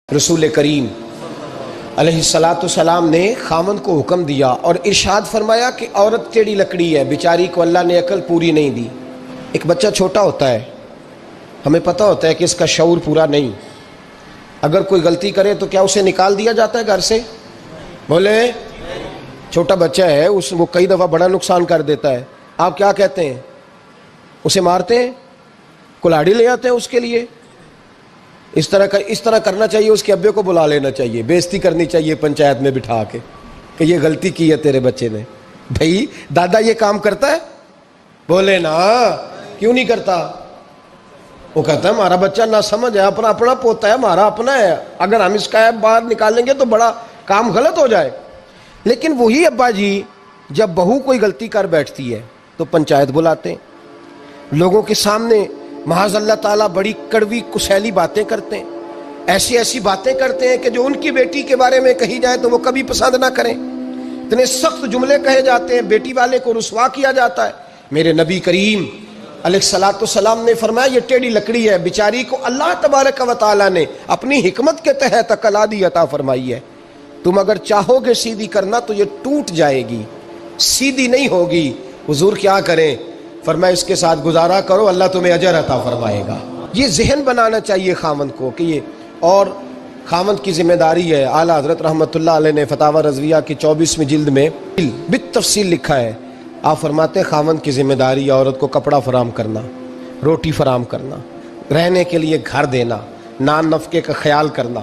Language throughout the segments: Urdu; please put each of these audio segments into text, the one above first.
رسول کریم علیہ السلام نے خاوند کو حکم دیا اور ارشاد فرمایا کہ عورت ٹیڑھی لکڑی ہے، بیچاری کو اللہ نے عقل پوری نہیں دی۔ ایک بچہ چھوٹا ہوتا ہے، ہمیں پتہ ہوتا ہے کہ اس کا شعور پورا نہیں، اگر کوئی غلطی کرے تو کیا اسے نکال دیا جاتا ہے گھر سے؟ بولے، چھوٹا بچہ ہے، وہ کئی دفعہ بڑا نقصان کر دیتا ہے، آپ کیا کہتے ہیں؟ اسے مارتے ہیں، کلاڑی لے آتے ہیں اس کے لیے؟ اس طرح کرنا چاہیے، اس کے ابے کو بلا لینا چاہیے، بےزتی کرنی چاہیے پنچایت میں بٹھا کے کہ یہ غلطی کی ہے تیرے بچے نے۔ بھائی دادا یہ کام کرتا ہے؟ بولے نا، کیوں نہیں کرتا؟ وہ کہتا ہے ہمارا بچہ نہ سمجھ ہے، اپنا پوتا ہے، ہمارا اپنا ہے، اگر ہم اس کا باہر نکالیں گے تو بڑا کام غلط ہو جائے۔ لیکن وہی ابا جی جب بہو کوئی غلطی کر بیٹھتی ہے تو پنچایت بلاتے ہیں، لوگوں کے سامنے معاذ اللہ تعالیٰ بڑی کڑوی کسیلی باتیں کرتے ہیں، ایسی باتیں کرتے ہیں کہ جو ان کی بیٹی کے بارے میں کہی جائے تو وہ کبھی پسند نہ کریں، اتنے سخت جملے کہے جاتے ہیں، بیٹی والے کو رسوا کیا جاتا ہے۔ میرے نبی کریم علیہ السلام نے فرمایا یہ ٹیڑھی لکڑی ہے، بیچاری کو اللہ تبارک و تعالیٰ نے اپنی حکمت کے تحت عقل عادی عطا فرمائی ہے، تم اگر چاہو گے سیدھی کرنا تو یہ ٹوٹ جائے گی، سیدھی نہیں ہوگی۔ حضور کیا کریں؟ فرمایا اس کے ساتھ گزارا کرو، اللہ تمہیں اجر عطا فرمائے گا۔ یہ ذہن بنانا چاہیے خاوند کو کہ یہ، اور خاوند کی ذمہ داری ہے۔ اعلیٰ حضرت رحمۃ اللہ علیہ نے فتاوی رضویہ کی 24ویں جلد میں بالتفصیل لکھا ہے، آپ فرماتے ہیں خاوند کی ذمہ داری ہے عورت کو کپڑا فراہم کرنا، روٹی فراہم کرنا، رہنے کے لیے گھر دینا، نان نفقے کا خیال کرنا،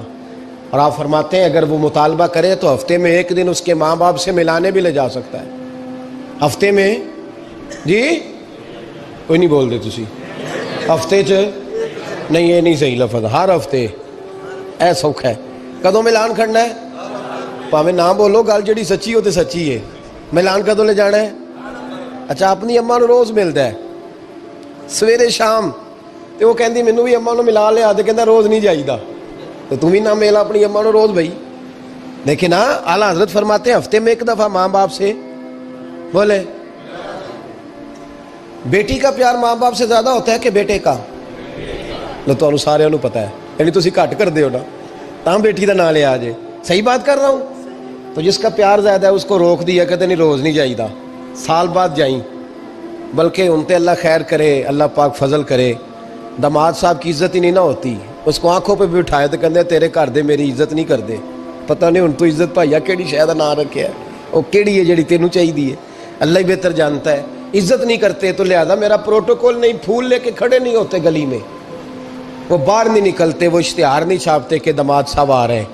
اور آپ فرماتے ہیں اگر وہ مطالبہ کرے تو ہفتے میں ایک دن اس کے ماں باپ سے ملانے بھی لے جا سکتا ہے۔ ہفتے میں جی کوئی نہیں بول دے تسی، ہفتے نہیں، یہ نہیں صحیح لفظ، ہر ہفتے اے سوکھ ہے۔ کدوں ملان کھڑنا ہے؟ پاویں نہ بولو، گل جڑی سچی ہو تے سچی ہے۔ ملان کدوں لے جانا ہے؟ اچھا، اپنی اماں نو روز ملتا ہے سویرے شام، تے وہ کہندی مینوں بھی اماں نو ملا لیا، تے کہندا روز نہیں جائیدا، تو تم بھی نہ مل اپنی اماں نو روز بھائی۔ لیکن ہاں اعلیٰ حضرت فرماتے ہیں ہفتے میں ایک دفعہ ماں باپ سے بولے۔ بیٹی کا پیار ماں باپ سے زیادہ ہوتا ہے کہ بیٹے کا؟ تو سارے انہوں پتہ ہے، یعنی تسی گھٹ کر دیو نا تاں بیٹی دا نام لے آ جے۔ صحیح بات کر رہا ہوں؟ تو جس کا پیار زیادہ ہے اس کو روک دیا، کہتے نہیں روز نہیں جائیدا، سال بعد جائیں۔ بلکہ ان تے اللہ خیر کرے، اللہ پاک فضل کرے، داماد صاحب کی عزت ہی نہیں نہ ہوتی، اس کو آنکھوں پہ بھی اٹھائے تو کہتے تیرے گھر دے میری عزت نہیں کر دے۔ پتہ نہیں ان تو عزت بھائیا کیڑی شاید نام رکھیا ہے، وہ کیڑی ہے جڑی تینوں چاہیے ہے، اللہ ہی بہتر جانتا ہے۔ عزت نہیں کرتے تو لہذا میرا پروٹوکول نہیں، پھول لے کے کھڑے نہیں ہوتے گلی میں، وہ باہر نہیں نکلتے، وہ اشتہار نہیں چھاپتے کہ داماد صاحب آ رہے ہیں۔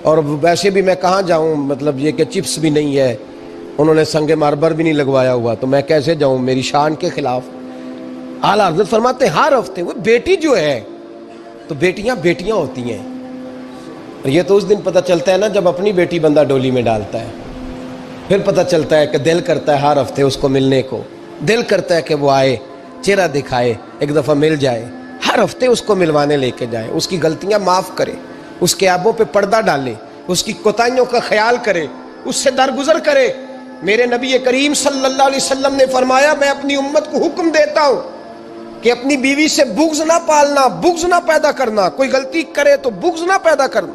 اور ویسے بھی میں کہاں جاؤں، مطلب یہ کہ چپس بھی نہیں ہے، انہوں نے سنگ ماربر بھی نہیں لگوایا ہوا، تو میں کیسے جاؤں میری شان کے خلاف۔ اعلیٰ حضرت فرماتے ہیں ہر ہفتے وہ بیٹی جو ہے، تو بیٹیاں ہوتی ہیں، اور یہ تو اس دن پتہ چلتا ہے نا جب اپنی بیٹی بندہ ڈولی میں ڈالتا ہے، پھر پتہ چلتا ہے کہ دل کرتا ہے ہر ہفتے اس کو ملنے کو، دل کرتا ہے کہ وہ آئے، چہرہ دکھائے، ایک دفعہ مل جائے، ہر ہفتے اس کو ملوانے لے کے جائے، اس کی غلطیاں معاف کرے، اس کے عیبوں پہ پردہ ڈالے، اس کی کوتاہیوں کا خیال کرے، اس سے درگزر کرے۔ میرے نبی کریم صلی اللہ علیہ وسلم نے فرمایا میں اپنی امت کو حکم دیتا ہوں کہ اپنی بیوی سے بغض نہ پالنا، بغض نہ پیدا کرنا، کوئی غلطی کرے تو بغض نہ پیدا کرنا،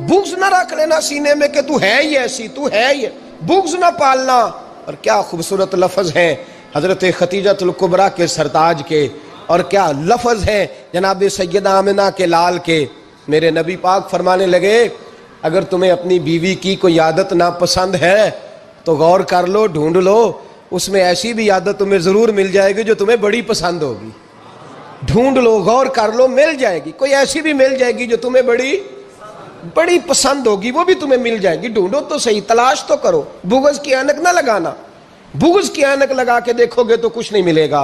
بغض نہ رکھ لینا سینے میں کہ تو ہے ہی ایسی، تو ہے ہی، بغض نہ پالنا۔ اور کیا خوبصورت لفظ ہیں حضرت خدیجۃ الکبریٰ کے سرتاج کے، اور کیا لفظ ہیں جناب سیدہ آمنہ کے لال کے۔ میرے نبی پاک فرمانے لگے اگر تمہیں اپنی بیوی کی کوئی عادت ناپسند ہے تو غور کر لو، ڈھونڈ لو، اس میں ایسی بھی عادت تمہیں ضرور مل جائے گی جو تمہیں بڑی پسند ہوگی۔ ڈھونڈ لو، غور کر لو، مل جائے گی، کوئی ایسی بھی مل جائے گی جو تمہیں بڑی پسند ہوگی، وہ بھی تمہیں مل جائے گی۔ ڈھونڈو تو صحیح، تلاش تو کرو، بغض کی اینک نہ لگانا، بغض کی اینک لگا کے دیکھو گے تو کچھ نہیں ملے گا۔